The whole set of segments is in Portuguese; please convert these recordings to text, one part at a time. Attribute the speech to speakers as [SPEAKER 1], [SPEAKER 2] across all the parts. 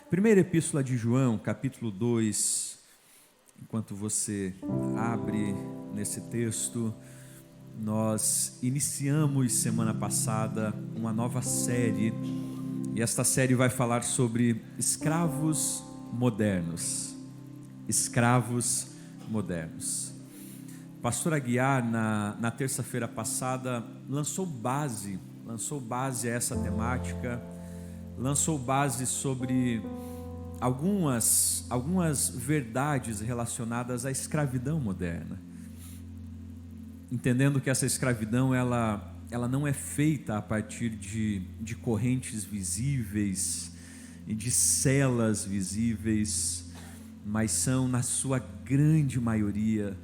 [SPEAKER 1] Primeira Epístola de João, capítulo 2, enquanto você abre nesse texto, nós iniciamos semana passada uma nova série, e esta série vai falar sobre escravos modernos. Escravos modernos. Pastor Aguiar, na terça-feira passada, lançou base a essa temática, lançou base sobre algumas verdades relacionadas à escravidão moderna, entendendo que essa escravidão ela não é feita a partir de correntes visíveis e de celas visíveis, mas são, na sua grande maioria,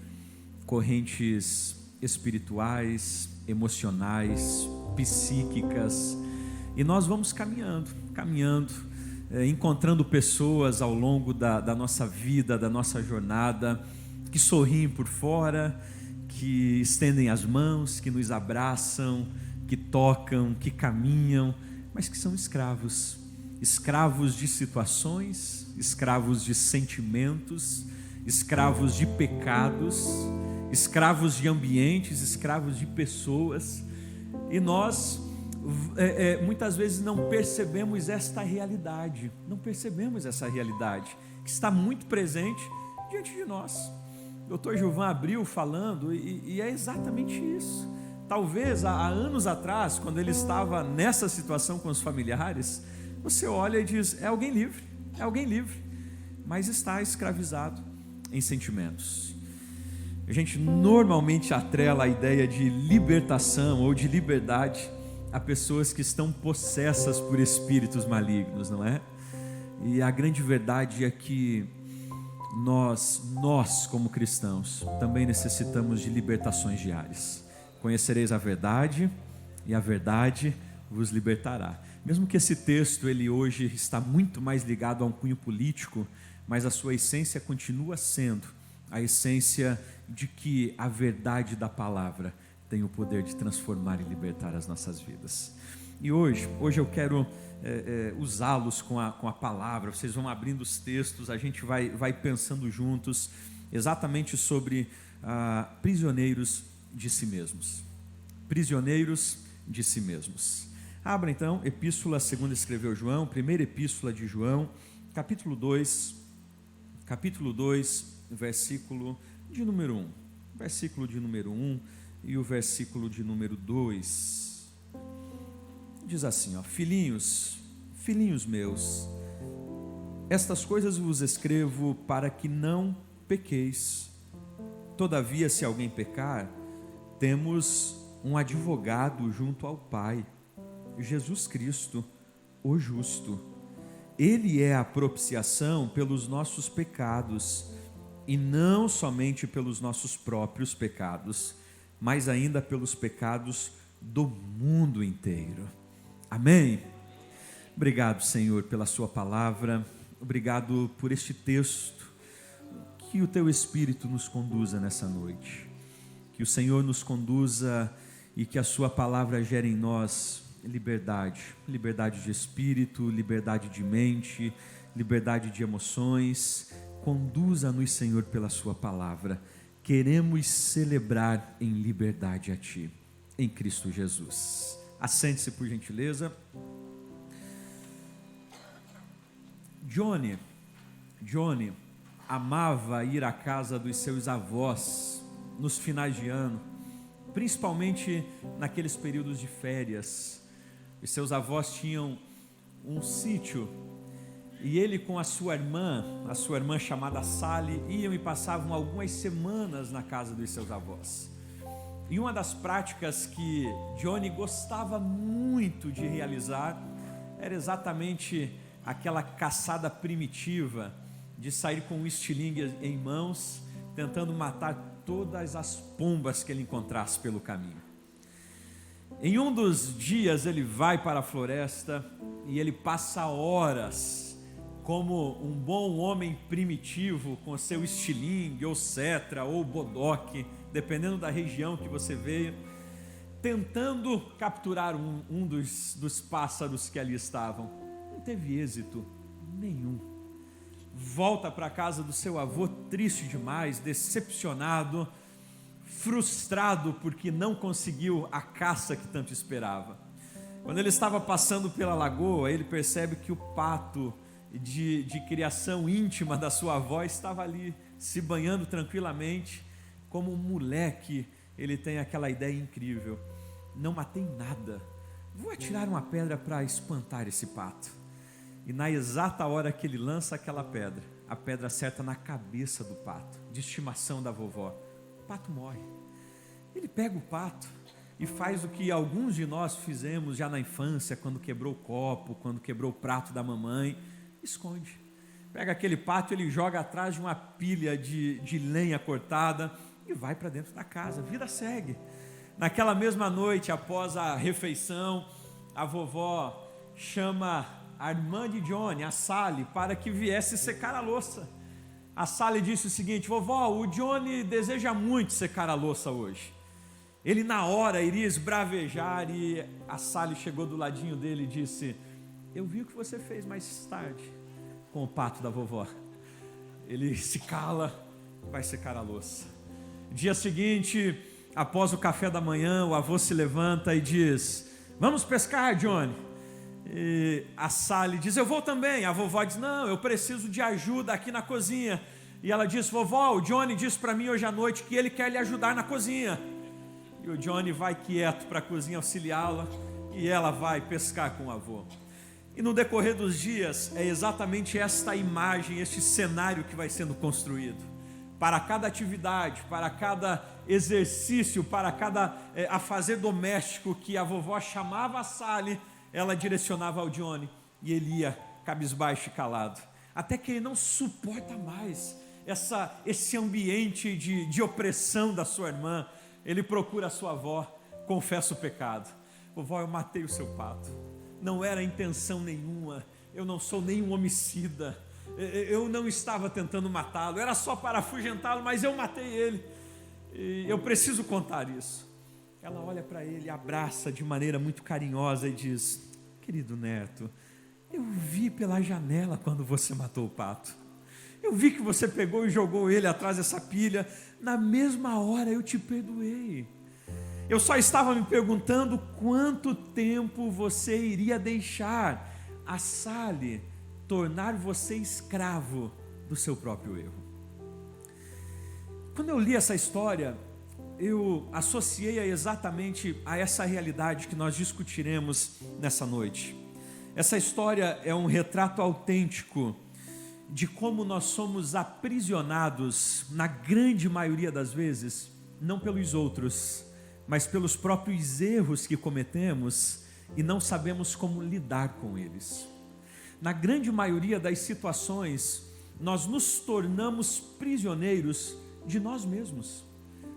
[SPEAKER 1] correntes espirituais, emocionais, psíquicas. E nós vamos caminhando, encontrando pessoas ao longo da nossa vida, da nossa jornada, que sorriem por fora, que estendem as mãos, que nos abraçam, que tocam, que caminham, mas que são escravos de situações, escravos de sentimentos, escravos de pecados, escravos de ambientes, escravos de pessoas. E nós muitas vezes não percebemos essa realidade que está muito presente diante de nós. O Dr. Gilvan abriu falando e é exatamente isso. Talvez há anos atrás, quando ele estava nessa situação com os familiares, você olha e diz: é alguém livre, mas está escravizado em sentimentos. A gente normalmente atrela a ideia de libertação ou de liberdade a pessoas que estão possessas por espíritos malignos, não é? E a grande verdade é que nós como cristãos também necessitamos de libertações diárias. Conhecereis a verdade e a verdade vos libertará. Mesmo que esse texto ele hoje está muito mais ligado a um cunho político, mas a sua essência continua sendo a essência de que a verdade da palavra tem o poder de transformar e libertar as nossas vidas. E hoje eu quero usá-los com a palavra. Vocês vão abrindo os textos, a gente vai pensando juntos exatamente sobre prisioneiros de si mesmos. Prisioneiros de si mesmos. Abra então, epístola segundo escreveu João, primeira epístola de João, capítulo 2, versículo de número 1. Versículo de número 1 e o versículo de número 2. Diz assim, filhinhos meus, estas coisas vos escrevo para que não pequeis. Todavia, se alguém pecar, temos um advogado junto ao Pai, Jesus Cristo, o justo. Ele é a propiciação pelos nossos pecados, e não somente pelos nossos próprios pecados, mas ainda pelos pecados do mundo inteiro. Amém? Obrigado, Senhor, pela sua palavra. Obrigado por este texto. Que o teu Espírito nos conduza nessa noite. Que o Senhor nos conduza e que a sua palavra gere em nós liberdade de espírito, liberdade de mente, liberdade de emoções. Conduza-nos, Senhor, pela sua palavra. Queremos celebrar em liberdade a Ti, em Cristo Jesus. Assente-se, por gentileza. Johnny amava ir à casa dos seus avós nos finais de ano, principalmente naqueles períodos de férias. Os seus avós tinham um sítio e ele com a sua irmã chamada Sally, iam e passavam algumas semanas na casa dos seus avós. E uma das práticas que Johnny gostava muito de realizar era exatamente aquela caçada primitiva de sair com um estilingue em mãos, tentando matar todas as pombas que ele encontrasse pelo caminho. Em um dos dias ele vai para a floresta e ele passa horas como um bom homem primitivo, com seu estilingue, ou cetra, ou bodoque, dependendo da região que você veio, tentando capturar um dos pássaros que ali estavam. Não teve êxito nenhum. Volta para a casa do seu avô triste demais, decepcionado, frustrado porque não conseguiu a caça que tanto esperava. Quando ele estava passando pela lagoa, ele percebe que o pato de criação íntima da sua avó estava ali, se banhando tranquilamente. Como um moleque, ele tem aquela ideia incrível: não matei nada, vou atirar uma pedra para espantar esse pato. E na exata hora que ele lança aquela pedra, a pedra acerta na cabeça do pato, de estimação da vovó. O pato morre. Ele pega o pato e faz o que alguns de nós fizemos já na infância, quando quebrou o copo, quando quebrou o prato da mamãe: esconde. Pega aquele pato, ele joga atrás de uma pilha de lenha cortada e vai para dentro da casa. Vida segue. Naquela mesma noite, após a refeição, a vovó chama a irmã de Johnny, a Sally, para que viesse secar a louça. A Sally disse o seguinte: vovó, o Johnny deseja muito secar a louça hoje. Ele na hora iria esbravejar, e a Sally chegou do ladinho dele e disse: eu vi o que você fez mais tarde com o pato da vovó. Ele se cala, vai secar a louça. Dia seguinte, após o café da manhã, o avô se levanta e diz: vamos pescar, Johnny. E a Sally diz: eu vou também. A vovó diz: não, eu preciso de ajuda aqui na cozinha. E ela diz: vovó, o Johnny disse para mim hoje à noite que ele quer lhe ajudar na cozinha. E o Johnny vai quieto para a cozinha auxiliá-la, e ela vai pescar com o avô. E no decorrer dos dias, é exatamente esta imagem, este cenário que vai sendo construído. Para cada atividade, para cada exercício, para cada afazer doméstico que a vovó chamava a Sally, ela direcionava ao Johnny, e ele ia cabisbaixo e calado, até que ele não suporta mais esse ambiente de opressão da sua irmã. Ele procura a sua avó, confessa o pecado: vovó, eu matei o seu pato, não era intenção nenhuma, eu não sou nenhum homicida, eu não estava tentando matá-lo, era só para afugentá-lo, mas eu matei ele, e eu preciso contar isso. Ela olha para ele, abraça de maneira muito carinhosa e diz: querido neto, eu vi pela janela quando você matou o pato. Eu vi que você pegou e jogou ele atrás dessa pilha. Na mesma hora eu te perdoei. Eu só estava me perguntando quanto tempo você iria deixar a Sally tornar você escravo do seu próprio erro. Quando eu li essa história, eu associei exatamente a essa realidade que nós discutiremos nessa noite. Essa história é um retrato autêntico de como nós somos aprisionados, na grande maioria das vezes, não pelos outros, mas pelos próprios erros que cometemos e não sabemos como lidar com eles. Na grande maioria das situações, nós nos tornamos prisioneiros de nós mesmos.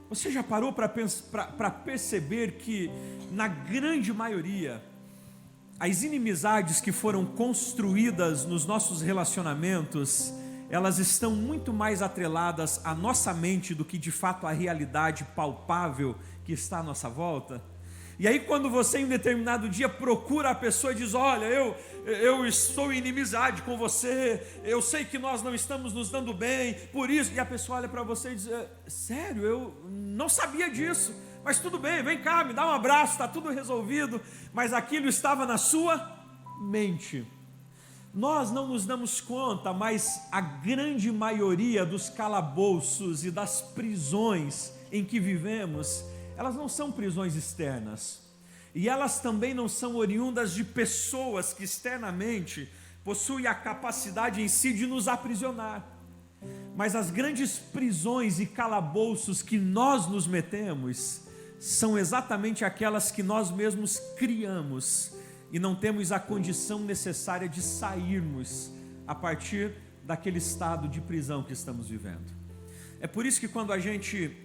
[SPEAKER 1] Você já parou para perceber que, na grande maioria, as inimizades que foram construídas nos nossos relacionamentos, elas estão muito mais atreladas à nossa mente do que de fato à realidade palpável que está à nossa volta? E aí quando você em um determinado dia procura a pessoa e diz: olha, eu estou em inimizade com você, eu sei que nós não estamos nos dando bem, por isso, e a pessoa olha para você e diz: sério, eu não sabia disso, mas tudo bem, vem cá, me dá um abraço, está tudo resolvido. Mas aquilo estava na sua mente. Nós não nos damos conta, mas a grande maioria dos calabouços e das prisões em que vivemos, elas não são prisões externas, e elas também não são oriundas de pessoas que externamente possuem a capacidade em si de nos aprisionar. Mas as grandes prisões e calabouços que nós nos metemos são exatamente aquelas que nós mesmos criamos e não temos a condição necessária de sairmos a partir daquele estado de prisão que estamos vivendo. É por isso que quando a gente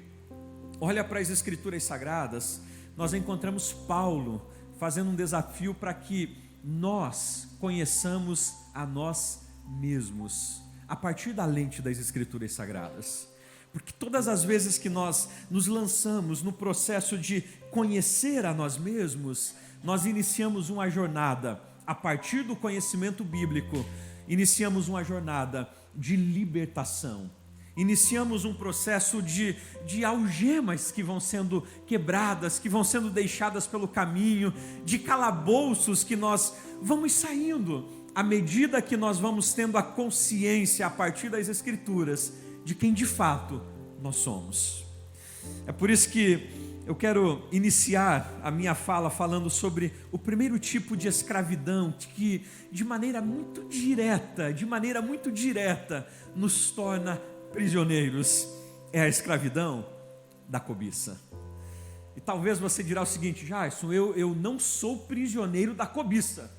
[SPEAKER 1] olha para as Escrituras Sagradas, nós encontramos Paulo fazendo um desafio para que nós conheçamos a nós mesmos, a partir da lente das Escrituras Sagradas. Porque todas as vezes que nós nos lançamos no processo de conhecer a nós mesmos, nós iniciamos uma jornada a partir do conhecimento bíblico, iniciamos uma jornada de libertação. Iniciamos um processo de algemas que vão sendo quebradas, que vão sendo deixadas pelo caminho, de calabouços que nós vamos saindo, à medida que nós vamos tendo a consciência, a partir das Escrituras, de quem de fato nós somos. É por isso que eu quero iniciar a minha fala falando sobre o primeiro tipo de escravidão que de maneira muito direta, nos torna prisioneiros. É a escravidão da cobiça. E talvez você dirá o seguinte: Jairson, eu não sou prisioneiro da cobiça.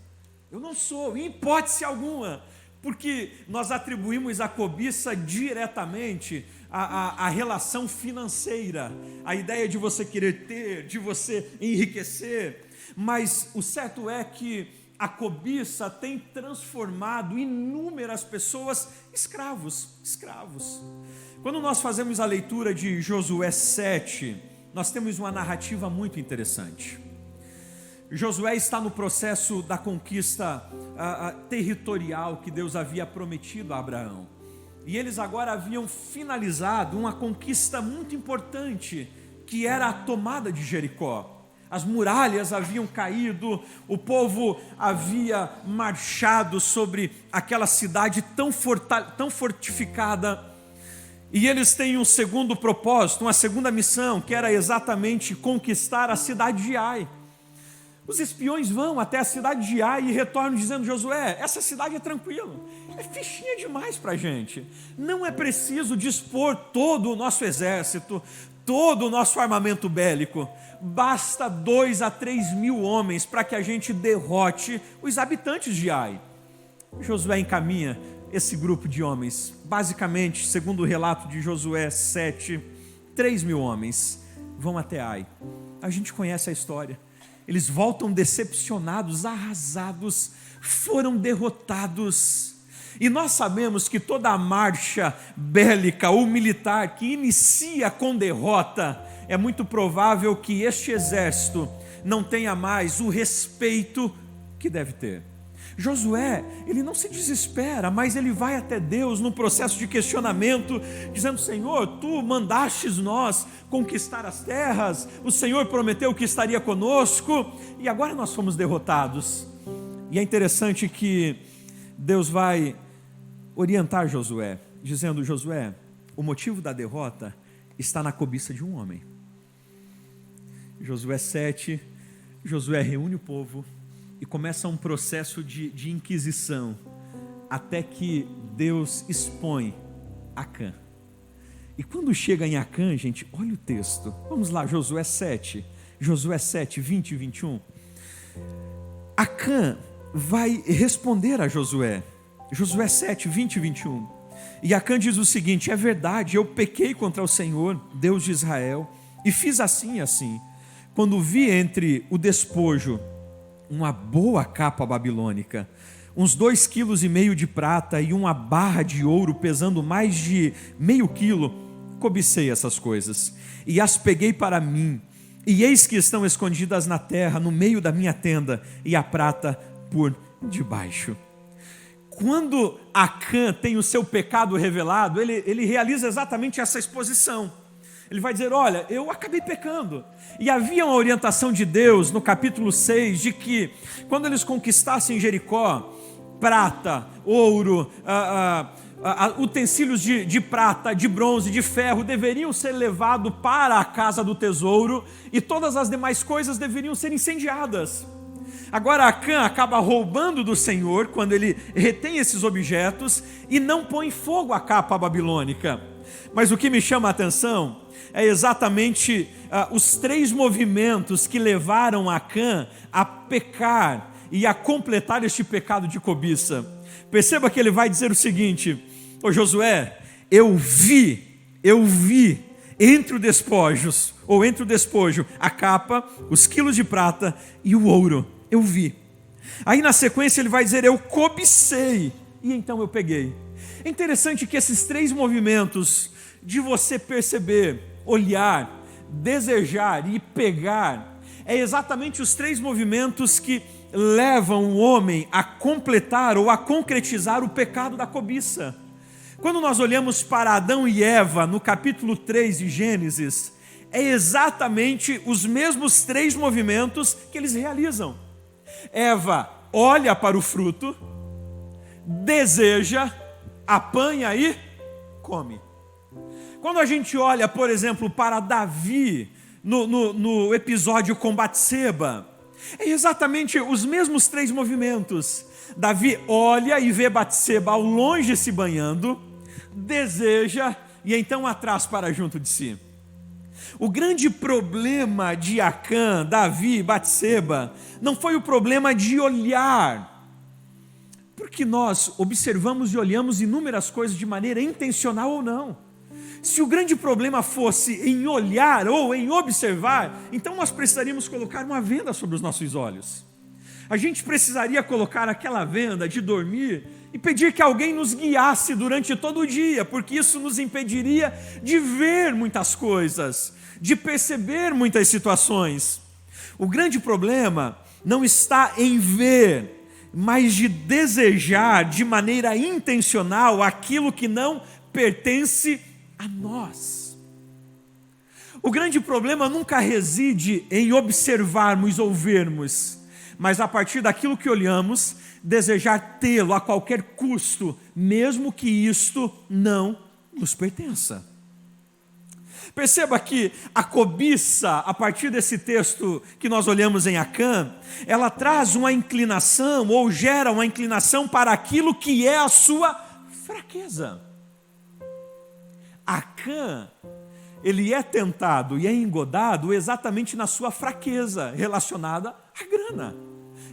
[SPEAKER 1] Eu não sou, em hipótese alguma, porque nós atribuímos a cobiça diretamente à relação financeira, a ideia de você querer ter, de você enriquecer. Mas o certo é que a cobiça tem transformado inúmeras pessoas escravos. Quando nós fazemos a leitura de Josué 7, nós temos uma narrativa muito interessante. Josué está no processo da conquista territorial que Deus havia prometido a Abraão. E eles agora haviam finalizado uma conquista muito importante, que era a tomada de Jericó. As muralhas haviam caído, o povo havia marchado sobre aquela cidade tão fortificada. E eles têm um segundo propósito, uma segunda missão, que era exatamente conquistar a cidade de Ai. Os espiões vão até a cidade de Ai e retornam dizendo: Josué, essa cidade é tranquila, é fichinha demais para a gente. Não é preciso dispor todo o nosso exército, todo o nosso armamento bélico. Basta 2 a 3 mil homens para que a gente derrote os habitantes de Ai. Josué encaminha esse grupo de homens. Basicamente, segundo o relato de Josué 7, 3 mil homens vão até Ai. A gente conhece a história. Eles voltam decepcionados, arrasados, foram derrotados. E nós sabemos que toda a marcha bélica ou militar que inicia com derrota, é muito provável que este exército não tenha mais o respeito que deve ter. Josué, ele não se desespera, mas ele vai até Deus no processo de questionamento, dizendo: Senhor, tu mandastes nós conquistar as terras, o Senhor prometeu que estaria conosco, e agora nós fomos derrotados. E é interessante que Deus vai orientar Josué, dizendo: Josué, o motivo da derrota está na cobiça de um homem. Josué 7, Josué reúne o povo e começa um processo de inquisição, até que Deus expõe Acã. E quando chega em Acã, gente, olha o texto, vamos lá, Josué 7, 20 e 21. Acã vai responder a Josué, Josué 7, 20 e 21. E Acã diz o seguinte: é verdade, eu pequei contra o Senhor, Deus de Israel, e fiz assim e assim. Quando vi entre o despojo uma boa capa babilônica, uns 2,5 quilos de prata e uma barra de ouro pesando mais de meio quilo, cobicei essas coisas e as peguei para mim, e eis que estão escondidas na terra, no meio da minha tenda, e a prata por debaixo. Quando Acã tem o seu pecado revelado, ele realiza exatamente essa exposição. Ele vai dizer: olha, eu acabei pecando. E havia uma orientação de Deus no capítulo 6, de que quando eles conquistassem Jericó, prata, ouro, utensílios de prata, de bronze, de ferro, deveriam ser levados para a casa do tesouro, e todas as demais coisas deveriam ser incendiadas. Agora Acã acaba roubando do Senhor, quando ele retém esses objetos e não põe fogo à capa babilônica. Mas o que me chama a atenção é exatamente os 3 movimentos que levaram Acã a pecar e a completar este pecado de cobiça. Perceba que ele vai dizer o seguinte: ô Josué, eu vi entre os despojos, ou entre o despojo, a capa, os quilos de prata e o ouro. Eu vi. Aí na sequência ele vai dizer: eu cobicei, e então eu peguei. É interessante que esses 3 movimentos de você perceber, olhar, desejar e pegar, é exatamente os 3 movimentos que levam o homem a completar ou a concretizar o pecado da cobiça. Quando nós olhamos para Adão e Eva, no capítulo 3 de Gênesis, é exatamente os mesmos 3 movimentos que eles realizam. Eva olha para o fruto, deseja, apanha e come. Quando a gente olha, por exemplo, para Davi, no episódio com Batseba, é exatamente os mesmos 3 movimentos. Davi olha e vê Batseba ao longe se banhando, deseja e então a traz para junto de si. O grande problema de Acã, Davi e Batseba não foi o problema de olhar, porque nós observamos e olhamos inúmeras coisas de maneira intencional ou não. Se o grande problema fosse em olhar ou em observar, então nós precisaríamos colocar uma venda sobre os nossos olhos. A gente precisaria colocar aquela venda de dormir e pedir que alguém nos guiasse durante todo o dia, porque isso nos impediria de ver muitas coisas, de perceber muitas situações. O grande problema não está em ver, mas de desejar de maneira intencional aquilo que não pertence a nós. O grande problema nunca reside em observarmos ou vermos, mas a partir daquilo que olhamos, desejar tê-lo a qualquer custo, mesmo que isto não nos pertença. Perceba que a cobiça, a partir desse texto que nós olhamos em Acã, ela traz uma inclinação ou gera uma inclinação para aquilo que é a sua fraqueza. Acã, ele é tentado e é engodado exatamente na sua fraqueza relacionada à grana.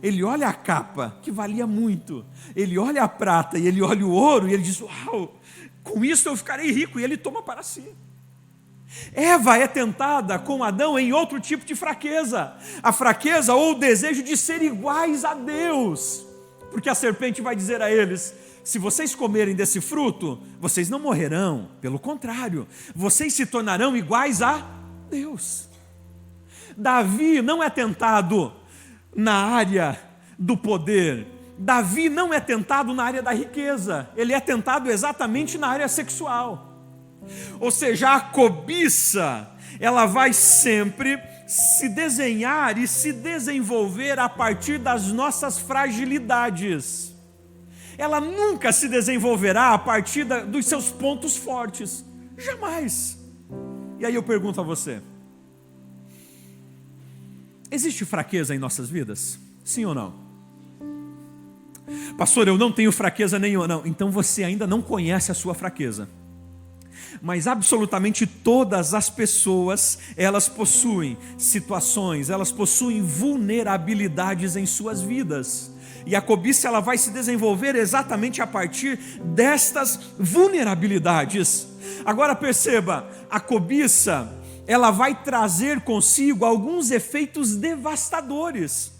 [SPEAKER 1] Ele olha a capa, que valia muito, ele olha a prata e ele olha o ouro e ele diz: uau, com isso eu ficarei rico, e ele toma para si. Eva é tentada com Adão em outro tipo de fraqueza, a fraqueza ou o desejo de ser iguais a Deus, porque a serpente vai dizer a eles: se vocês comerem desse fruto, vocês não morrerão, pelo contrário, vocês se tornarão iguais a Deus. Davi não é tentado na área do poder, Davi não é tentado na área da riqueza, ele é tentado exatamente na área sexual. Ou seja, a cobiça, ela vai sempre se desenhar e se desenvolver a partir das nossas fragilidades. Ela nunca se desenvolverá a partir dos seus pontos fortes, jamais. E aí eu pergunto a você: existe fraqueza em nossas vidas? Sim ou não? Pastor, eu não tenho fraqueza nenhuma. Não, então você ainda não conhece a sua fraqueza. Mas absolutamente todas as pessoas, elas possuem situações, elas possuem vulnerabilidades em suas vidas. E a cobiça, ela vai se desenvolver exatamente a partir destas vulnerabilidades. Agora perceba, a cobiça, ela vai trazer consigo alguns efeitos devastadores.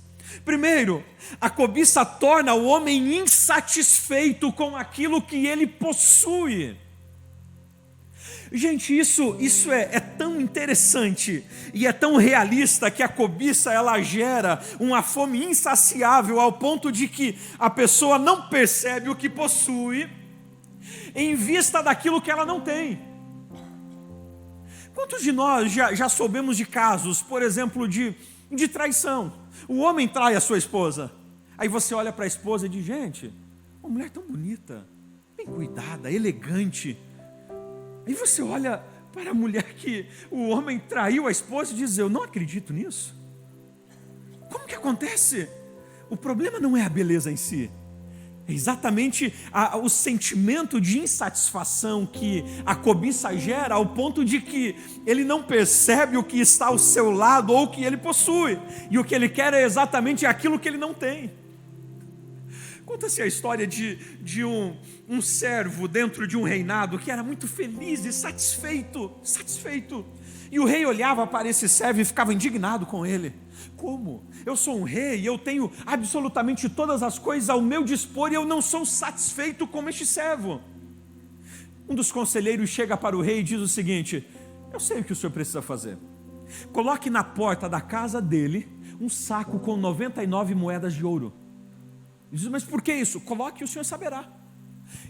[SPEAKER 1] Primeiro, a cobiça torna o homem insatisfeito com aquilo que ele possui. Gente, isso é tão interessante e é tão realista, que a cobiça, ela gera uma fome insaciável ao ponto de que a pessoa não percebe o que possui em vista daquilo que ela não tem. Quantos de nós já soubemos de casos, por exemplo, de traição? O homem trai a sua esposa, aí você olha para a esposa e diz: gente, uma mulher tão bonita, bem cuidada, elegante. Aí você olha para a mulher que o homem traiu a esposa e diz: eu não acredito nisso. Como que acontece? O problema não é a beleza em si, é exatamente o sentimento de insatisfação que a cobiça gera, ao ponto de que ele não percebe o que está ao seu lado ou o que ele possui, e o que ele quer é exatamente aquilo que ele não tem. Conta-se a história de um servo dentro de um reinado que era muito feliz e satisfeito. E o rei olhava para esse servo e ficava indignado com ele. Como? Eu sou um rei, eu tenho absolutamente todas as coisas ao meu dispor e eu não sou satisfeito como este servo. Um dos conselheiros chega para o rei e diz o seguinte: eu sei o que o senhor precisa fazer. Coloque na porta da casa dele um saco com 99 moedas de ouro. Ele diz: mas por que isso? Coloque e o senhor saberá.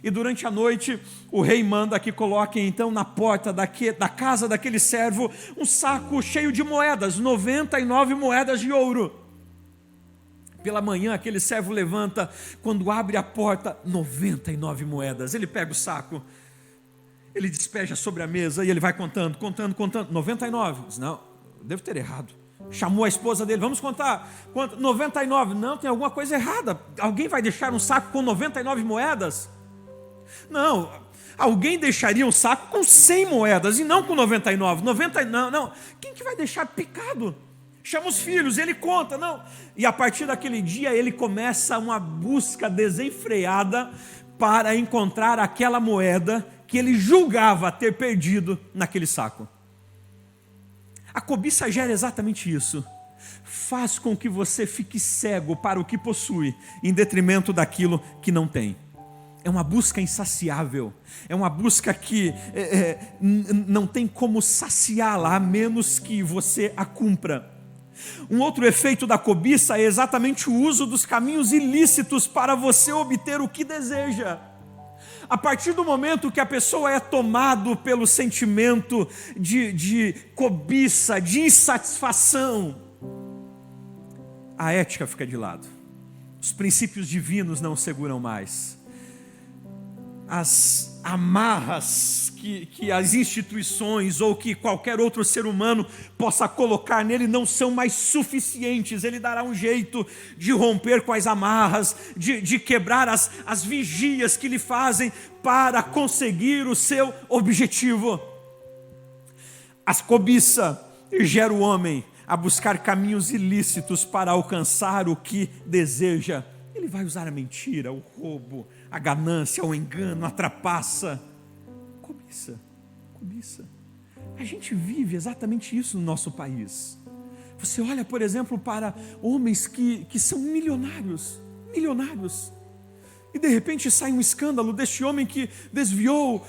[SPEAKER 1] E durante a noite o rei manda que coloquem então na porta da casa daquele servo um saco cheio de moedas, 99 moedas de ouro. Pela manhã aquele servo levanta, quando abre a porta, 99 moedas. Ele pega o saco, ele despeja sobre a mesa e ele vai contando, 99. Diz: não, eu devo ter errado. Chamou a esposa dele: vamos contar. 99. Não, tem alguma coisa errada. Alguém vai deixar um saco com 99 moedas? Não, alguém deixaria um saco com 100 moedas e não com 99. Não. Quem que vai deixar picado? Chama os filhos, ele conta, não. E a partir daquele dia ele começa uma busca desenfreada para encontrar aquela moeda que ele julgava ter perdido naquele saco. A cobiça gera exatamente isso. Faz com que você fique cego para o que possui, em detrimento daquilo que não tem. É uma busca insaciável, é uma busca que não tem como saciá-la, a menos que você a cumpra. Um outro efeito da cobiça é exatamente o uso dos caminhos ilícitos para você obter o que deseja. A partir do momento que a pessoa é tomado pelo sentimento de cobiça, de insatisfação, a ética fica de lado. Os princípios divinos não seguram mais. As amarras que as instituições ou que qualquer outro ser humano possa colocar nele não são mais suficientes. Ele dará um jeito de romper com as amarras, de quebrar as vigias que lhe fazem para conseguir o seu objetivo. A cobiça gera o homem a buscar caminhos ilícitos para alcançar o que deseja. Ele vai usar a mentira, o roubo, a ganância, o engano, a trapaça. Cobiça. A gente vive exatamente isso no nosso país. Você olha, por exemplo, para homens que são milionários, e de repente sai um escândalo deste homem que desviou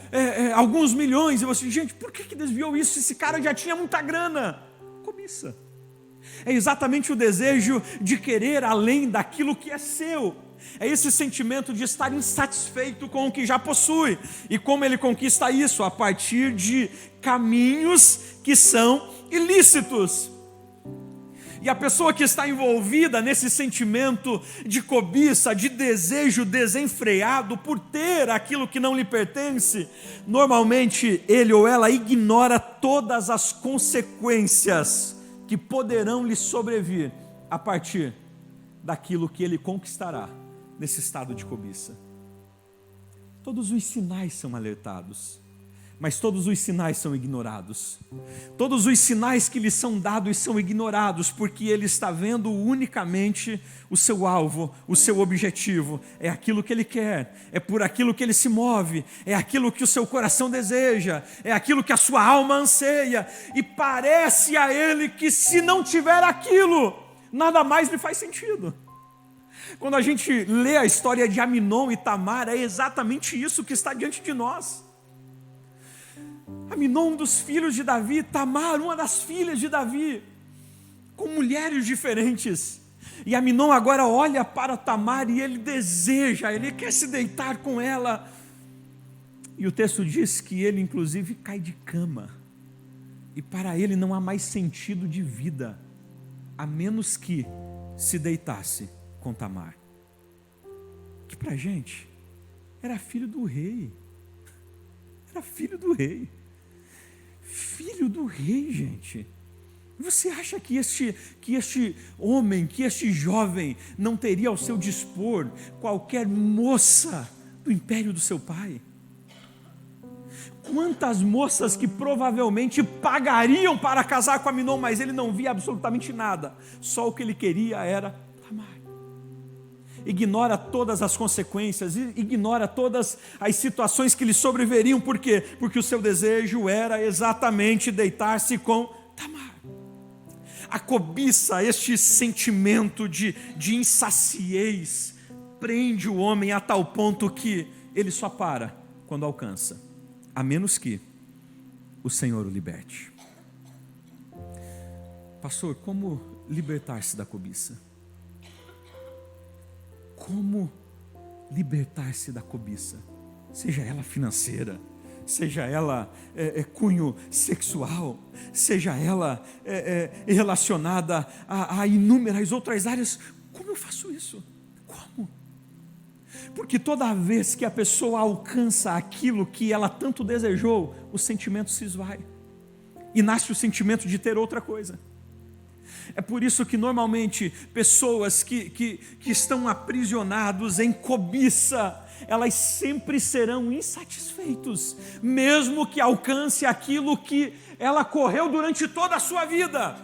[SPEAKER 1] alguns milhões, e você diz: gente, por que desviou isso? Esse cara já tinha muita grana. Cobiça. É exatamente o desejo de querer além daquilo que é seu. É esse sentimento de estar insatisfeito com o que já possui. E como ele conquista isso? A partir de caminhos que são ilícitos. E a pessoa que está envolvida nesse sentimento de cobiça, de desejo desenfreado por ter aquilo que não lhe pertence, normalmente ele ou ela ignora todas as consequências que poderão lhe sobrevir a partir daquilo que ele conquistará nesse estado de cobiça. Todos os sinais são alertados, mas todos os sinais são ignorados. Todos os sinais que lhe são dados são ignorados, porque ele está vendo unicamente o seu alvo, o seu objetivo. É aquilo que ele quer, é por aquilo que ele se move, é aquilo que o seu coração deseja, é aquilo que a sua alma anseia, e parece a ele que se não tiver aquilo, nada mais lhe faz sentido. Quando a gente lê a história de Aminon e Tamar, é exatamente isso que está diante de nós. Aminon, um dos filhos de Davi, Tamar, uma das filhas de Davi, com mulheres diferentes. E Aminon agora olha para Tamar e ele deseja, ele quer se deitar com ela. E o texto diz que ele inclusive cai de cama. E para ele não há mais sentido de vida, a menos que se deitasse com Tamar, que para a gente era filho do rei. Filho do rei, gente. Você acha que este homem, que este jovem não teria ao seu dispor qualquer moça do império do seu pai? Quantas moças que provavelmente pagariam para casar com Aminon, mas ele não via absolutamente nada, só o que ele queria era Tamar. Ignora todas as consequências, ignora todas as situações que lhe sobreviriam. Por quê? Porque o seu desejo era exatamente deitar-se com Tamar. A cobiça, este sentimento de insaciez, prende o homem a tal ponto que ele só para quando alcança, a menos que o Senhor o liberte. Pastor, como libertar-se da cobiça? Como libertar-se da cobiça? Seja ela financeira, seja ela cunho sexual, seja ela relacionada a inúmeras outras áreas. Como eu faço isso? Como? Porque toda vez que a pessoa alcança aquilo que ela tanto desejou, o sentimento se esvai e nasce o sentimento de ter outra coisa. É por isso que normalmente pessoas que estão aprisionados em cobiça, elas sempre serão insatisfeitos, mesmo que alcance aquilo que ela correu durante toda a sua vida.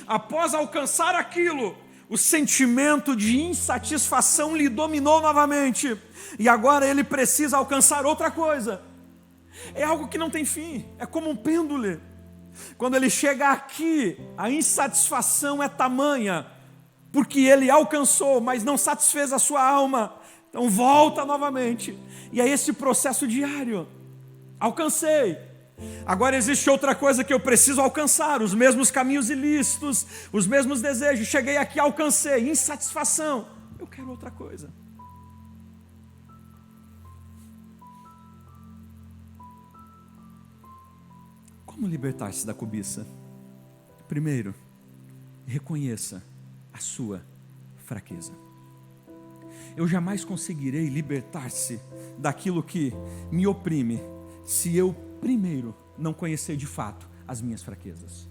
[SPEAKER 1] Após alcançar aquilo, o sentimento de insatisfação lhe dominou novamente, e agora ele precisa alcançar outra coisa. É algo que não tem fim, é como um pêndulo. Quando ele chega aqui, a insatisfação é tamanha, porque ele alcançou, mas não satisfez a sua alma. Então volta novamente, e é esse processo diário. Alcancei, agora existe outra coisa que eu preciso alcançar, os mesmos caminhos ilícitos, os mesmos desejos. Cheguei aqui, alcancei, insatisfação, eu quero outra coisa. Como libertar-se da cobiça? Primeiro, reconheça a sua fraqueza. Eu jamais conseguirei libertar-se daquilo que me oprime se eu primeiro não conhecer de fato as minhas fraquezas.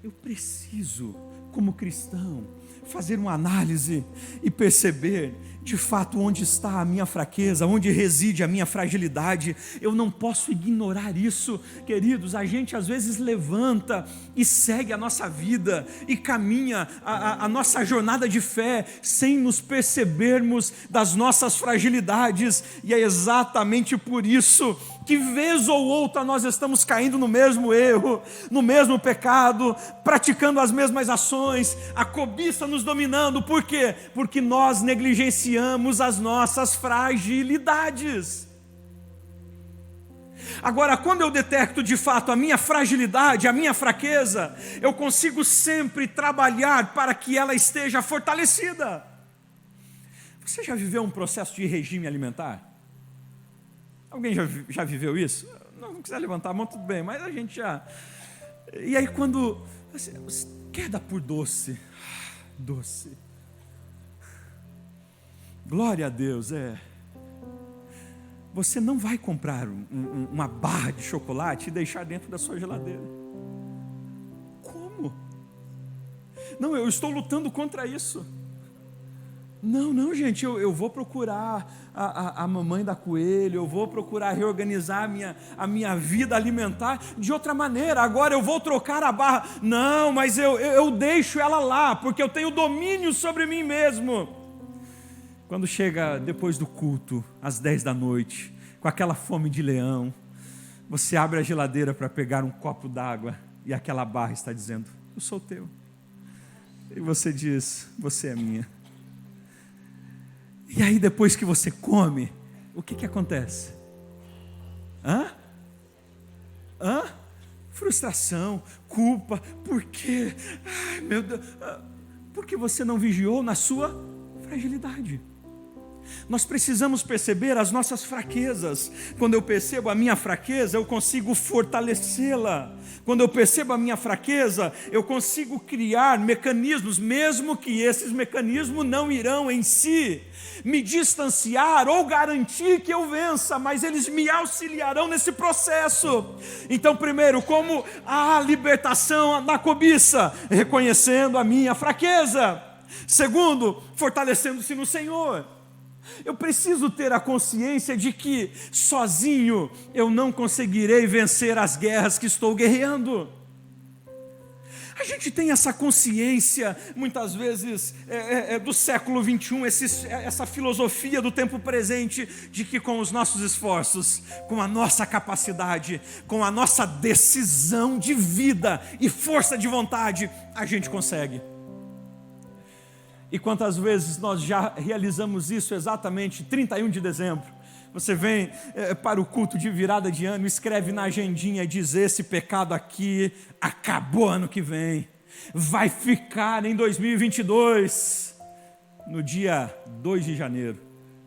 [SPEAKER 1] Eu preciso, como cristão, fazer uma análise e perceber de fato onde está a minha fraqueza, onde reside a minha fragilidade. Eu não posso ignorar isso, queridos. A gente às vezes levanta e segue a nossa vida e caminha a nossa jornada de fé sem nos percebermos das nossas fragilidades, e é exatamente por isso que vez ou outra nós estamos caindo no mesmo erro, no mesmo pecado, praticando as mesmas ações, a cobiça nos dominando. Por quê? Porque nós negligenciamos as nossas fragilidades. Agora, quando eu detecto de fato a minha fragilidade, a minha fraqueza, eu consigo sempre trabalhar para que ela esteja fortalecida. Você já viveu um processo de regime alimentar? Alguém já viveu isso? Não quiser levantar a mão, tudo bem, mas a gente já... E aí quando... queda por doce. Doce. Glória a Deus, Você não vai comprar uma barra de chocolate e deixar dentro da sua geladeira. Como? Não, eu estou lutando contra isso. Não, gente, eu vou procurar a mamãe da coelho, eu vou procurar reorganizar a minha vida alimentar de outra maneira. Agora eu vou trocar a barra. Não, mas eu deixo ela lá, porque eu tenho domínio sobre mim mesmo. Quando chega depois do culto, às 10 da noite, com aquela fome de leão, você abre a geladeira para pegar um copo d'água e aquela barra está dizendo: eu sou teu. E você diz: você é minha. E aí depois que você come, o que acontece? Frustração, culpa. Por quê? Ai, meu Deus. Porque você não vigiou na sua fragilidade. Nós precisamos perceber as nossas fraquezas. Quando eu percebo a minha fraqueza, eu consigo fortalecê-la. Quando eu percebo a minha fraqueza, eu consigo criar mecanismos, mesmo que esses mecanismos não irão em si me distanciar ou garantir que eu vença, mas eles me auxiliarão nesse processo. Então, primeiro, como a libertação da cobiça? Reconhecendo a minha fraqueza. Segundo, fortalecendo-se no Senhor. Eu preciso ter a consciência de que sozinho eu não conseguirei vencer as guerras que estou guerreando. A gente tem essa consciência, muitas vezes, do século 21, essa filosofia do tempo presente, de que com os nossos esforços, com a nossa capacidade, com a nossa decisão de vida e força de vontade, a gente consegue. E quantas vezes nós já realizamos isso exatamente 31 de dezembro? Você vem para o culto de virada de ano, escreve na agendinha e diz: esse pecado aqui acabou ano que vem. vai ficar em 2022, no dia 2 de janeiro,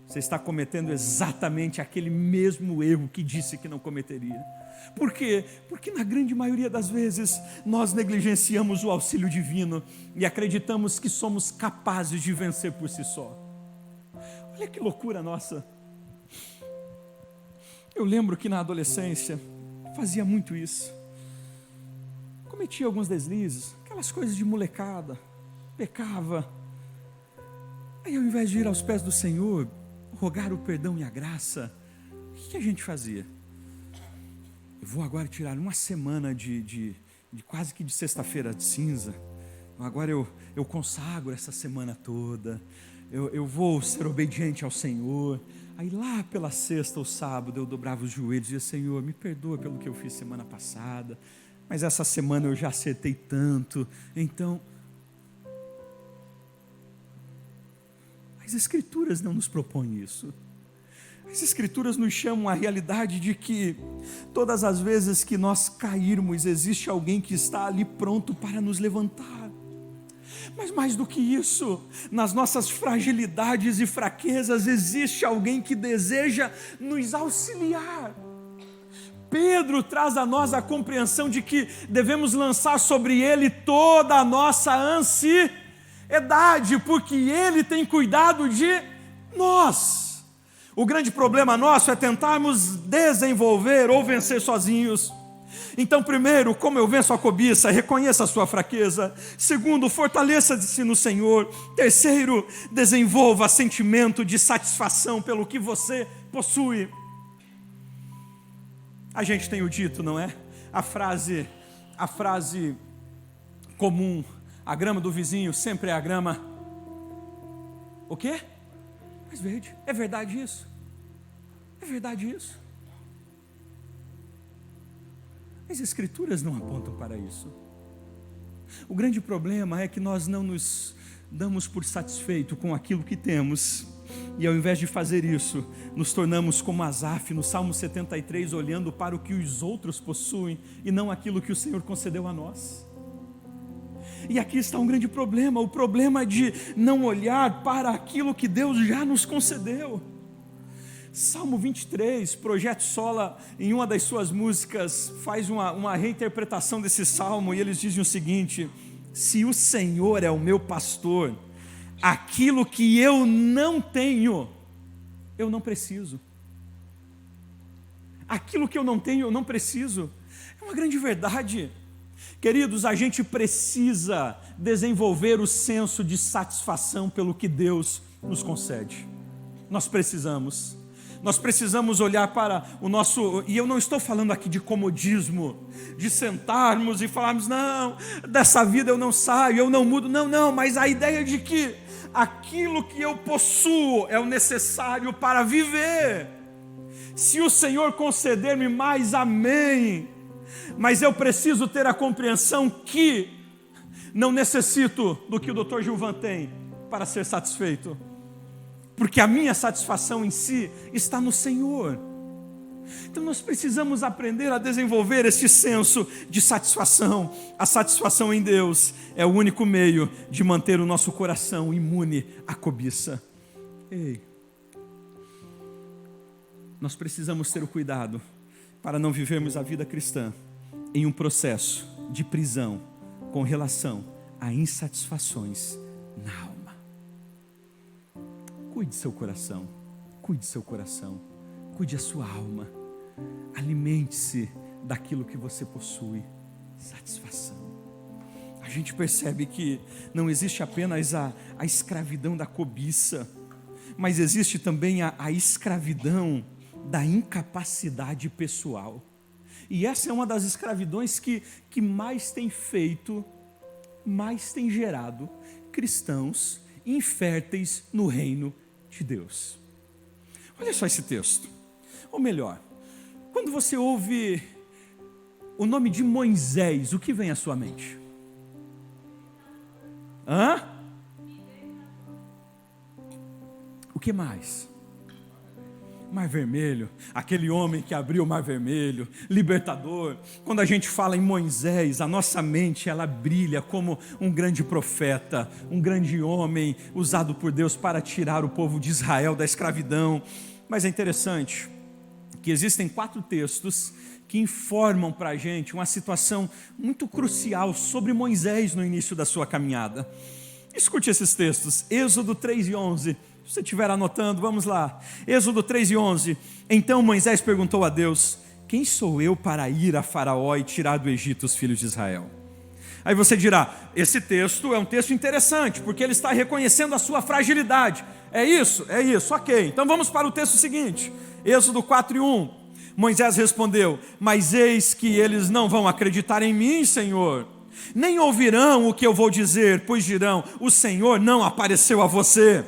[SPEAKER 1] você está cometendo exatamente aquele mesmo erro que disse que não cometeria. Por quê? Porque na grande maioria das vezes nós negligenciamos o auxílio divino e acreditamos que somos capazes de vencer por si só. Olha que loucura nossa. Eu lembro que na adolescência fazia muito isso. Cometia alguns deslizes, aquelas coisas de molecada, pecava. Aí ao invés de ir aos pés do Senhor, rogar o perdão e a graça, o que a gente fazia? Eu vou agora tirar uma semana de quase que de sexta-feira de cinza. Agora eu consagro essa semana toda. Eu vou ser obediente ao Senhor. Aí lá pela sexta ou sábado eu dobrava os joelhos e dizia: Senhor, me perdoa pelo que eu fiz semana passada, mas essa semana eu já acertei tanto. Então, as Escrituras não nos propõem isso. As Escrituras nos chamam à realidade de que todas as vezes que nós cairmos, existe alguém que está ali pronto para nos levantar. Mas mais do que isso, nas nossas fragilidades e fraquezas, existe alguém que deseja nos auxiliar. Pedro traz a nós a compreensão de que devemos lançar sobre ele toda a nossa ansiedade, porque ele tem cuidado de nós. O grande problema nosso é tentarmos desenvolver ou vencer sozinhos. Então, primeiro, como eu venço a cobiça? Reconheça a sua fraqueza. Segundo, fortaleça-se no Senhor. Terceiro, desenvolva sentimento de satisfação pelo que você possui. A gente tem o dito, não é? A frase comum: a grama do vizinho sempre é a grama. O quê? Mais verde. É verdade isso? É verdade isso? As Escrituras não apontam para isso. O grande problema é que nós não nos damos por satisfeito com aquilo que temos, e ao invés de fazer isso, nos tornamos como Asaf no Salmo 73, olhando para o que os outros possuem e não aquilo que o Senhor concedeu a nós. E aqui está um grande problema, o problema de não olhar para aquilo que Deus já nos concedeu. Salmo 23, Projeto Sola, em uma das suas músicas, faz uma reinterpretação desse salmo, e eles dizem o seguinte: se o Senhor é o meu pastor, aquilo que eu não tenho, eu não preciso. Aquilo que eu não tenho, eu não preciso. É uma grande verdade. Queridos, a gente precisa desenvolver o senso de satisfação pelo que Deus nos concede. Nós precisamos olhar para o nosso, e eu não estou falando aqui de comodismo, de sentarmos e falarmos: não, dessa vida eu não saio, eu não mudo, não, mas a ideia de que aquilo que eu possuo é o necessário para viver. Se o Senhor conceder-me mais, amém, mas eu preciso ter a compreensão que não necessito do que o Dr. Gilvan tem para ser satisfeito, porque a minha satisfação em si está no Senhor. Então nós precisamos aprender a desenvolver esse senso de satisfação. A satisfação em Deus é o único meio de manter o nosso coração imune à cobiça. Ei, nós precisamos ter o cuidado para não vivermos a vida cristã em um processo de prisão com relação a insatisfações na alma. Cuide seu coração, cuide seu coração, cuide a sua alma, alimente-se daquilo que você possui, satisfação. A gente percebe que não existe apenas a escravidão da cobiça, mas existe também a escravidão da incapacidade pessoal. E essa é uma das escravidões que mais tem feito, mais tem gerado cristãos inférteis no reino de Deus. Olha só esse texto. Ou melhor, quando você ouve o nome de Moisés, o que vem à sua mente? O que mais? Mar Vermelho, aquele homem que abriu o Mar Vermelho, libertador. Quando a gente fala em Moisés, a nossa mente ela brilha como um grande profeta, um grande homem usado por Deus para tirar o povo de Israel da escravidão. Mas é interessante que existem 4 textos que informam para a gente uma situação muito crucial sobre Moisés no início da sua caminhada. Escute esses textos, Êxodo 3:11. Se você estiver anotando, vamos lá. Êxodo 3:11. Então Moisés perguntou a Deus: quem sou eu para ir a Faraó e tirar do Egito os filhos de Israel? Aí você dirá, esse texto é um texto interessante, porque ele está reconhecendo a sua fragilidade. É isso, ok. Então vamos para o texto seguinte, Êxodo 4:1. Moisés respondeu: mas eis que eles não vão acreditar em mim, Senhor, nem ouvirão o que eu vou dizer, pois dirão: o Senhor não apareceu a você.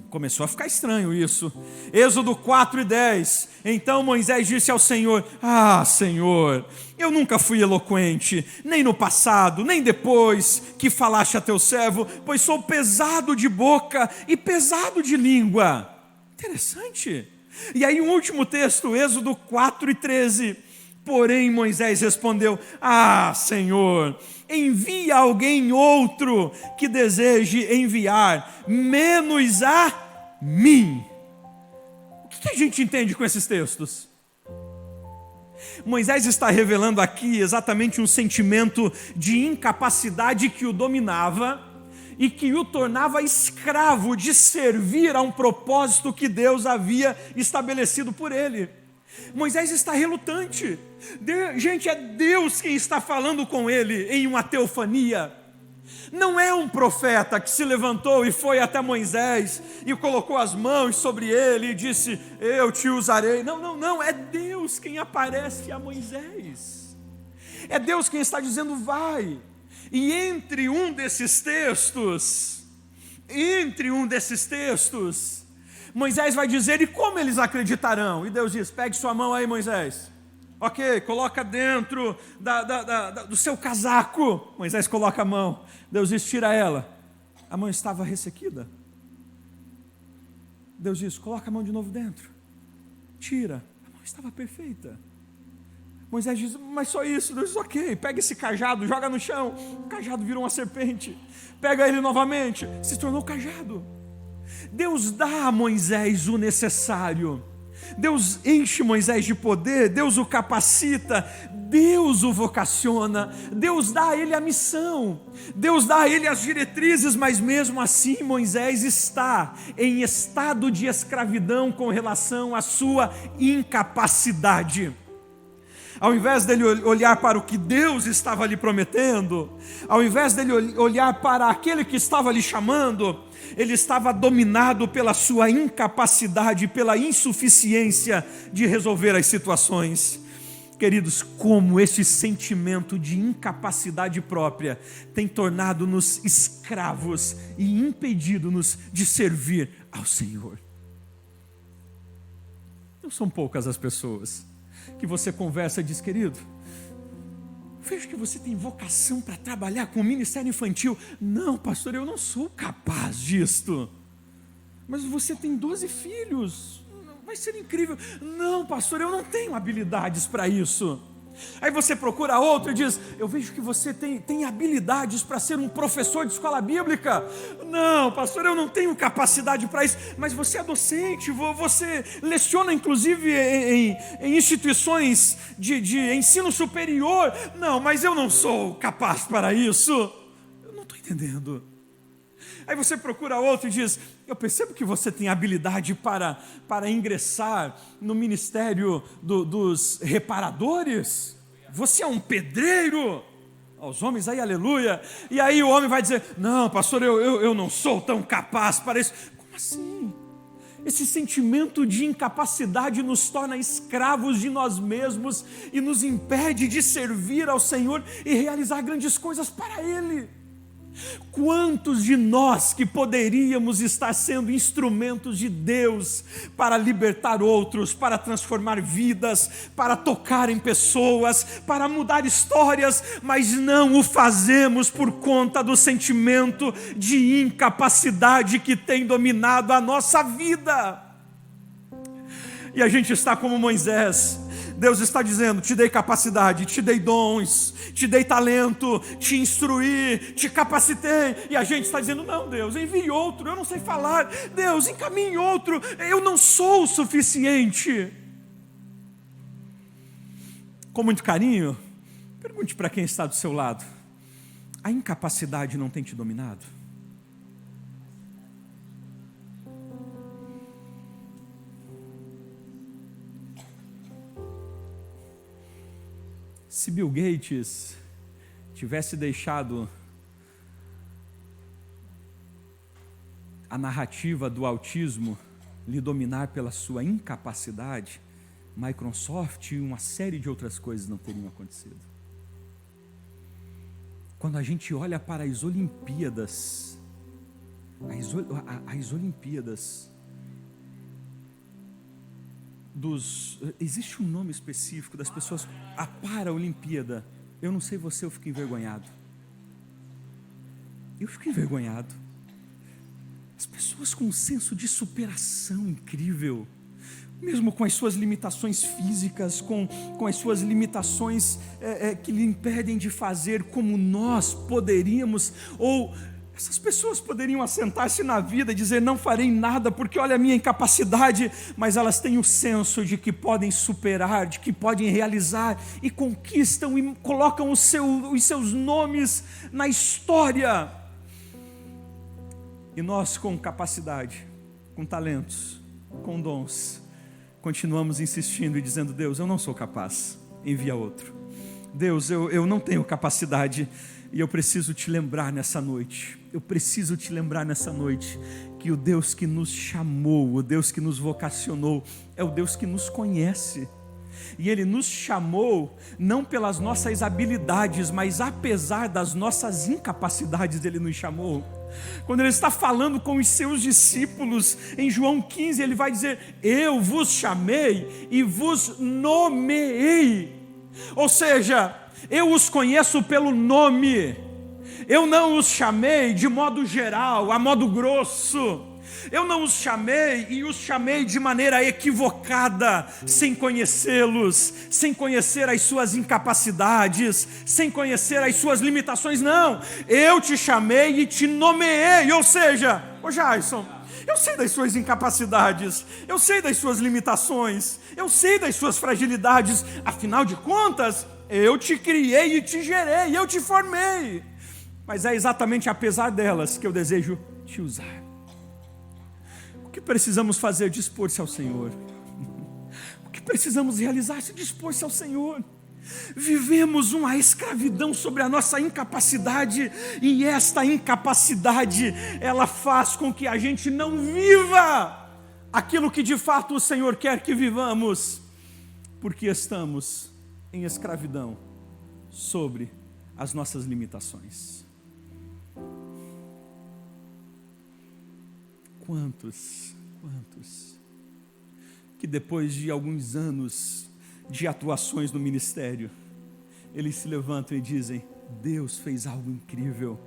[SPEAKER 1] Começou a ficar estranho isso. Êxodo 4:10. Então Moisés disse ao Senhor: ah, Senhor, eu nunca fui eloquente, nem no passado, nem depois que falaste a teu servo, pois sou pesado de boca e pesado de língua. Interessante. E aí o último texto, Êxodo 4:13. Porém Moisés respondeu: ah, Senhor, envia alguém outro que deseje enviar, menos a mim. O que a gente entende com esses textos? Moisés está revelando aqui exatamente um sentimento de incapacidade que o dominava e que o tornava escravo de servir a um propósito que Deus havia estabelecido por ele. Moisés está relutante. Gente, é Deus quem está falando com ele em uma teofania. Não é um profeta que se levantou e foi até Moisés e colocou as mãos sobre ele e disse: eu te usarei. Não, é Deus quem aparece a Moisés. É Deus quem está dizendo: vai. E entre um desses textos, Moisés vai dizer: e como eles acreditarão? E Deus diz: pegue sua mão aí, Moisés. Ok, coloca dentro do seu casaco. Moisés coloca a mão. Deus diz: tira ela. A mão estava ressequida. Deus diz: coloca a mão de novo dentro. Tira. A mão estava perfeita. Moisés diz: mas só isso? Deus diz: ok, pega esse cajado, joga no chão. O cajado virou uma serpente. Pega ele novamente, se tornou cajado. Deus dá a Moisés o necessário. Deus enche Moisés de poder, Deus o capacita, Deus o vocaciona, Deus dá a ele a missão, Deus dá a ele as diretrizes, mas mesmo assim Moisés está em estado de escravidão com relação à sua incapacidade. Ao invés dele olhar para o que Deus estava lhe prometendo, ao invés dele olhar para aquele que estava lhe chamando, ele estava dominado pela sua incapacidade, pela insuficiência de resolver as situações. Queridos, como esse sentimento de incapacidade própria tem tornado-nos escravos e impedido-nos de servir ao Senhor. Não são poucas as pessoas que você conversa e diz: querido, vejo que você tem vocação para trabalhar com o ministério infantil. Não, pastor, eu não sou capaz disto. Mas você tem 12 filhos, vai ser incrível. Não, pastor, eu não tenho habilidades para isso. Aí você procura outro e diz: eu vejo que você tem habilidades para ser um professor de escola bíblica. Não, pastor, eu não tenho capacidade para isso. Mas você é docente, você leciona inclusive em instituições de ensino superior. Não, mas eu não sou capaz para isso. Eu não estou entendendo. Aí você procura outro e diz: eu percebo que você tem habilidade para ingressar no ministério dos reparadores. Você é um pedreiro. Aos homens aí, aleluia. E aí o homem vai dizer: não, pastor, eu não sou tão capaz para isso. Como assim? Esse sentimento de incapacidade nos torna escravos de nós mesmos e nos impede de servir ao Senhor e realizar grandes coisas para Ele. Quantos de nós que poderíamos estar sendo instrumentos de Deus para libertar outros, para transformar vidas, para tocar em pessoas, para mudar histórias, mas não o fazemos por conta do sentimento de incapacidade que tem dominado a nossa vida. E a gente está como Moisés. Deus está dizendo: te dei capacidade, te dei dons, te dei talento, te instruí, te capacitei. E a gente está dizendo: não, Deus, envie outro, eu não sei falar. Deus, encaminhe outro, eu não sou o suficiente. Com muito carinho, pergunte para quem está do seu lado: a incapacidade não tem te dominado? Se Bill Gates tivesse deixado a narrativa do autismo lhe dominar pela sua incapacidade, Microsoft e uma série de outras coisas não teriam acontecido. Quando a gente olha para as Olimpíadas, as Olimpíadas existe um nome específico das pessoas, a Paralimpíada. Eu não sei você, eu fico envergonhado. Eu fico envergonhado. As pessoas com um senso de superação incrível, mesmo com as suas limitações físicas, com as suas limitações que lhe impedem de fazer como nós poderíamos, ou essas pessoas poderiam assentar-se na vida e dizer: não farei nada porque olha a minha incapacidade, mas elas têm o senso de que podem superar, de que podem realizar, e conquistam e colocam os seus nomes na história. E nós, com capacidade, com talentos, com dons, continuamos insistindo e dizendo: Deus, eu não sou capaz, envia outro. Deus, eu não tenho capacidade. E eu preciso te lembrar nessa noite, que o Deus que nos chamou, o Deus que nos vocacionou, é o Deus que nos conhece. E Ele nos chamou não pelas nossas habilidades, mas apesar das nossas incapacidades, Ele nos chamou. Quando Ele está falando com os seus discípulos, em João 15, Ele vai dizer: eu vos chamei e vos nomeei. Ou seja, eu os conheço pelo nome. Eu não os chamei de modo geral, a modo grosso. Eu não os chamei e os chamei de maneira equivocada, sem conhecê-los, sem conhecer as suas incapacidades, sem conhecer as suas limitações. Não, eu te chamei e te nomeei. Ou seja, ô Jason, eu sei das suas incapacidades, eu sei das suas limitações, eu sei das suas fragilidades. Afinal de contas, eu te criei e te gerei, eu te formei. Mas é exatamente apesar delas que eu desejo te usar. O que precisamos fazer? Dispor-se ao Senhor. O que precisamos realizar? Se dispor-se ao Senhor. Vivemos uma escravidão sobre a nossa incapacidade, e esta incapacidade, ela faz com que a gente não viva aquilo que de fato o Senhor quer que vivamos, porque estamos em escravidão sobre as nossas limitações. Quantos que depois de alguns anos de atuações no ministério, eles se levantam e dizem: Deus fez algo incrível.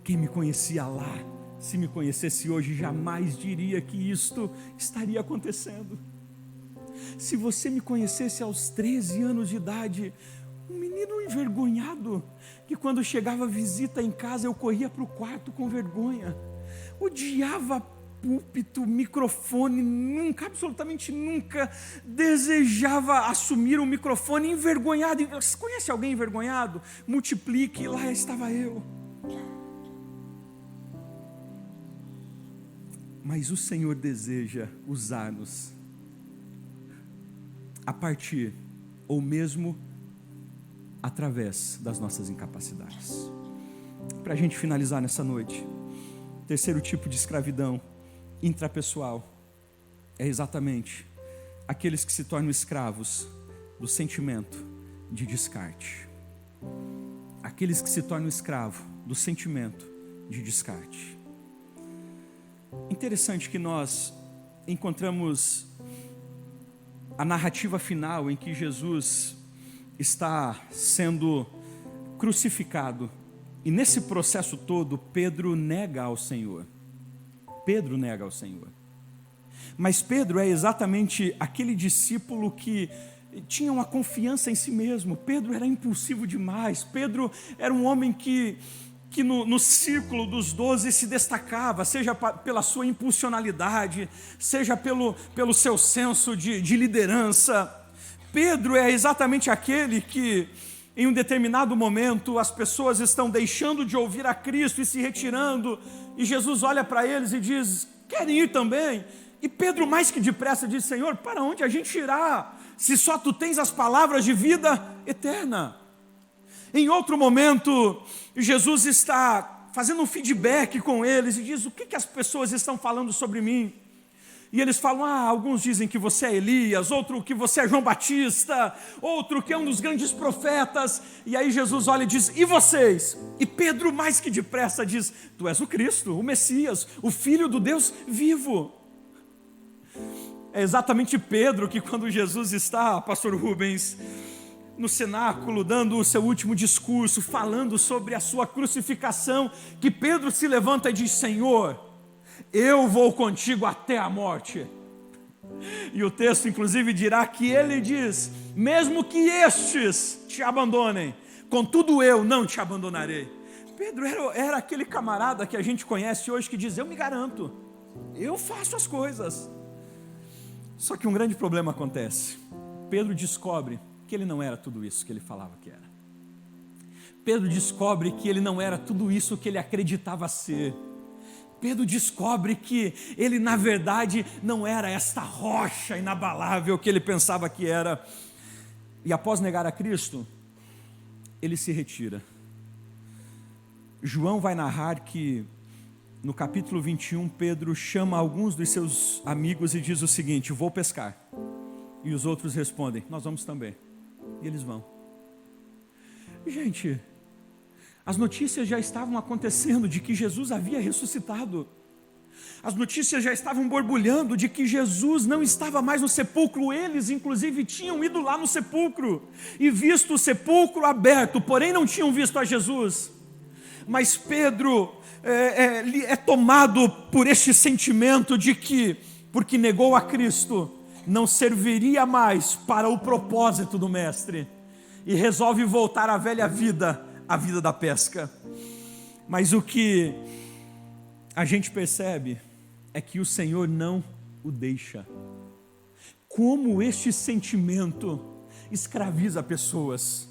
[SPEAKER 1] Quem me conhecia lá, se me conhecesse hoje, jamais diria que isto estaria acontecendo. Se você me conhecesse aos 13 anos de idade, um menino envergonhado, que quando chegava visita em casa eu corria para o quarto com vergonha, odiava púlpito, microfone, nunca, absolutamente nunca desejava assumir um microfone, envergonhado. Você conhece alguém envergonhado? Multiplique, lá estava eu. Mas o Senhor deseja usar-nos a partir, ou mesmo através das nossas incapacidades. Para a gente finalizar nessa noite, terceiro tipo de escravidão intrapessoal é exatamente aqueles que se tornam escravos do sentimento de descarte. Aqueles que se tornam escravos do sentimento de descarte. Interessante que nós encontramos a narrativa final em que Jesus está sendo crucificado, e nesse processo todo Pedro nega ao Senhor. Mas Pedro é exatamente aquele discípulo que tinha uma confiança em si mesmo. Pedro era impulsivo demais. Pedro era um homem que no círculo dos 12 se destacava, seja pela sua impulsionalidade, seja pelo seu senso de liderança. Pedro é exatamente aquele que, em um determinado momento, as pessoas estão deixando de ouvir a Cristo e se retirando, e Jesus olha para eles e diz: querem ir também? E Pedro, mais que depressa, diz: Senhor, para onde a gente irá, se só tu tens as palavras de vida eterna? Em outro momento, Jesus está fazendo um feedback com eles e diz: o que as pessoas estão falando sobre mim? E eles falam: alguns dizem que você é Elias, outro que você é João Batista, outro que é um dos grandes profetas. E aí Jesus olha e diz: e vocês? E Pedro, mais que depressa, diz: tu és o Cristo, o Messias, o Filho do Deus vivo. É exatamente Pedro que, quando Jesus está, pastor Rubens, no cenáculo, dando o seu último discurso, falando sobre a sua crucificação, que Pedro se levanta e diz: Senhor, eu vou contigo até a morte. E o texto inclusive dirá que ele diz: mesmo que estes te abandonem, contudo eu não te abandonarei. Pedro era aquele camarada que a gente conhece hoje que diz: eu me garanto, eu faço as coisas. Só que um grande problema acontece. Pedro descobre que ele não era tudo isso que ele falava que era. Pedro descobre que ele não era tudo isso que ele acreditava ser. Pedro descobre que ele, na verdade, não era esta rocha inabalável que ele pensava que era. E após negar a Cristo, ele se retira. João vai narrar que, no capítulo 21, Pedro chama alguns dos seus amigos e diz o seguinte: vou pescar. E os outros respondem: nós vamos também. E eles vão. Gente, as notícias já estavam acontecendo de que Jesus havia ressuscitado. As notícias já estavam borbulhando de que Jesus não estava mais no sepulcro. Eles, inclusive, tinham ido lá no sepulcro e visto o sepulcro aberto, porém não tinham visto a Jesus. Mas Pedro é tomado por este sentimento de que, porque negou a Cristo, não serviria mais para o propósito do Mestre, e resolve voltar à velha vida, a vida da pesca. Mas o que a gente percebe é que o Senhor não o deixa. Como este sentimento escraviza pessoas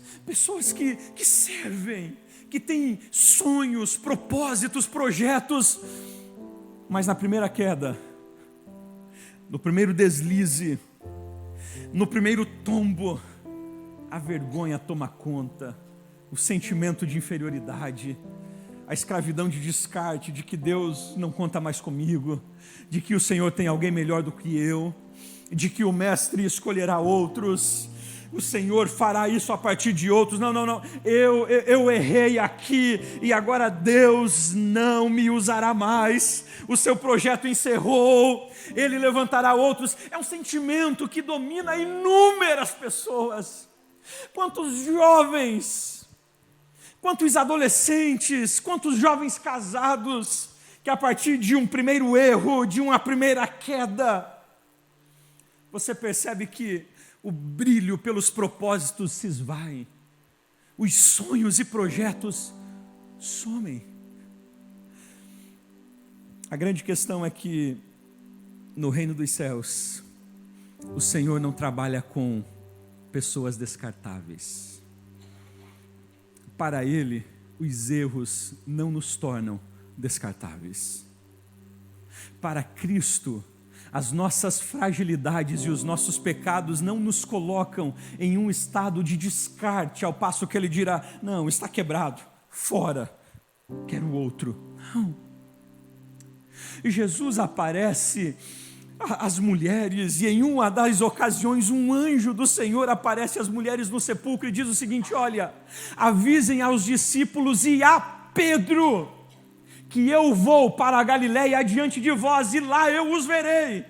[SPEAKER 1] que servem, que têm sonhos, propósitos, projetos, mas na primeira queda, no primeiro deslize, no primeiro tombo, a vergonha toma conta, o sentimento de inferioridade, a escravidão de descarte, de que Deus não conta mais comigo, de que o Senhor tem alguém melhor do que eu, de que o Mestre escolherá outros, o Senhor fará isso a partir de outros. Não, eu errei aqui e agora Deus não me usará mais, o seu projeto encerrou, Ele levantará outros. É um sentimento que domina inúmeras pessoas. Quantos jovens, quantos adolescentes, quantos jovens casados, que a partir de um primeiro erro, de uma primeira queda, você percebe que o brilho pelos propósitos se esvai, os sonhos e projetos somem. A grande questão é que no reino dos céus, o Senhor não trabalha com pessoas descartáveis. Para Ele, os erros não nos tornam descartáveis. Para Cristo, as nossas fragilidades e os nossos pecados não nos colocam em um estado de descarte, ao passo que Ele dirá: não, está quebrado, fora, quero outro. Não. Jesus aparece às mulheres, e em uma das ocasiões um anjo do Senhor aparece às mulheres no sepulcro e diz o seguinte: olha, avisem aos discípulos e a Pedro que eu vou para a Galileia adiante de vós, e lá eu os verei.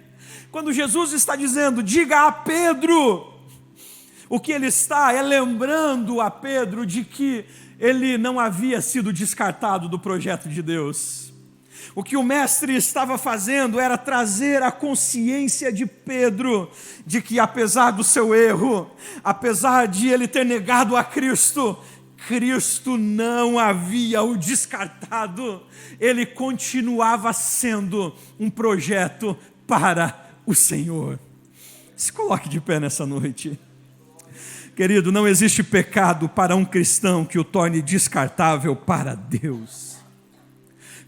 [SPEAKER 1] Quando Jesus está dizendo, diga a Pedro, o que ele está é lembrando a Pedro de que ele não havia sido descartado do projeto de Deus. O que o mestre estava fazendo era trazer a consciência de Pedro de que, apesar do seu erro, apesar de ele ter negado a Cristo, Cristo não havia o descartado. Ele continuava sendo um projeto para o Senhor. Se coloque de pé nessa noite. Querido, não existe pecado para um cristão que o torne descartável para Deus.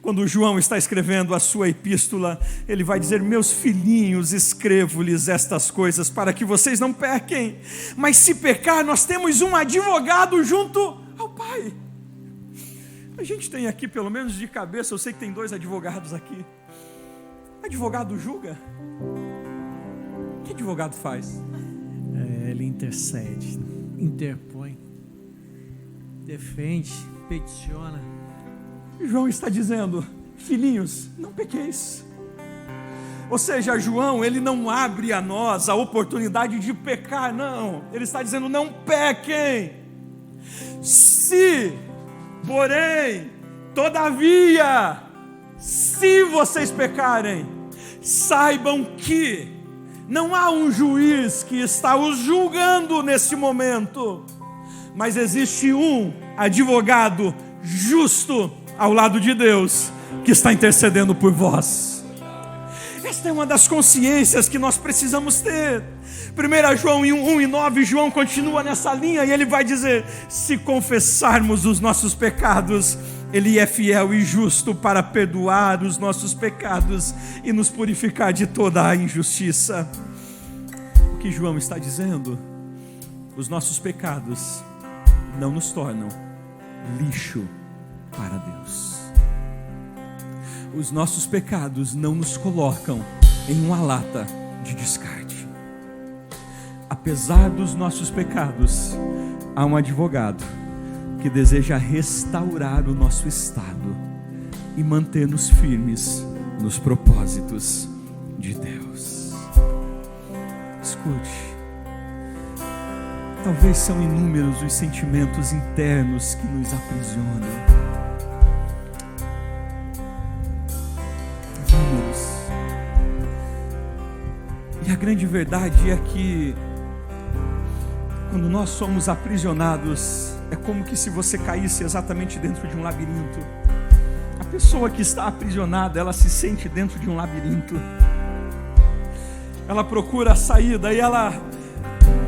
[SPEAKER 1] Quando João está escrevendo a sua epístola, ele vai dizer: meus filhinhos, escrevo-lhes estas coisas para que vocês não pequem. Mas se pecar, nós temos um advogado junto ao Pai. A gente tem aqui, pelo menos de cabeça, eu sei que tem 2 advogados aqui. Advogado julga? O que advogado faz?
[SPEAKER 2] Ele intercede, interpõe, defende, peticiona.
[SPEAKER 1] João está dizendo: filhinhos, não pequeis. Ou seja, João, ele não abre a nós a oportunidade de pecar, não. Ele está dizendo: não pequem. Se, porém, todavia, se vocês pecarem, saibam que não há um juiz que está os julgando nesse momento, mas existe um advogado justo ao lado de Deus, que está intercedendo por vós. Esta é uma das consciências que nós precisamos ter. 1 João 1:9, João continua nessa linha e ele vai dizer: se confessarmos os nossos pecados, Ele é fiel e justo para perdoar os nossos pecados e nos purificar de toda a injustiça. O que João está dizendo? Os nossos pecados não nos tornam lixo para Deus. Os nossos pecados não nos colocam em uma lata de descarte. Apesar dos nossos pecados, há um advogado que deseja restaurar o nosso estado e manter-nos firmes nos propósitos de Deus. Escute, talvez são inúmeros os sentimentos internos que nos aprisionam. Inúmeros. E a grande verdade é que quando nós somos aprisionados, é como que se você caísse exatamente dentro de um labirinto. A pessoa que está aprisionada, ela se sente dentro de um labirinto. Ela procura a saída e ela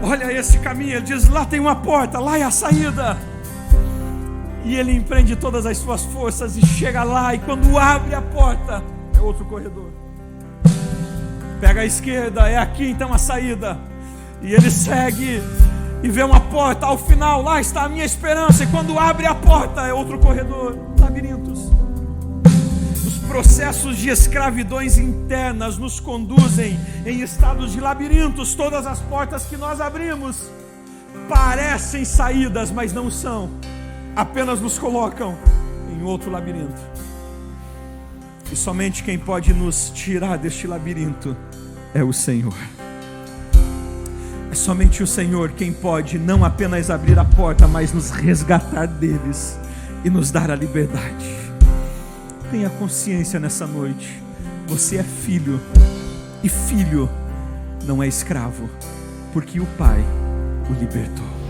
[SPEAKER 1] olha esse caminho, ele diz: lá tem uma porta, lá é a saída. E ele empreende todas as suas forças e chega lá, e quando abre a porta, é outro corredor. Pega a esquerda, é aqui então a saída. E ele segue e vê uma porta, ao final, lá está a minha esperança. E quando abre a porta, é outro corredor. Labirintos. Os processos de escravidões internas nos conduzem em estados de labirintos. Todas as portas que nós abrimos parecem saídas, mas não são. Apenas nos colocam em outro labirinto. E somente quem pode nos tirar deste labirinto é o Senhor. É somente o Senhor quem pode não apenas abrir a porta, mas nos resgatar deles e nos dar a liberdade. Tenha consciência nessa noite: você é filho, e filho não é escravo, porque o Pai o libertou.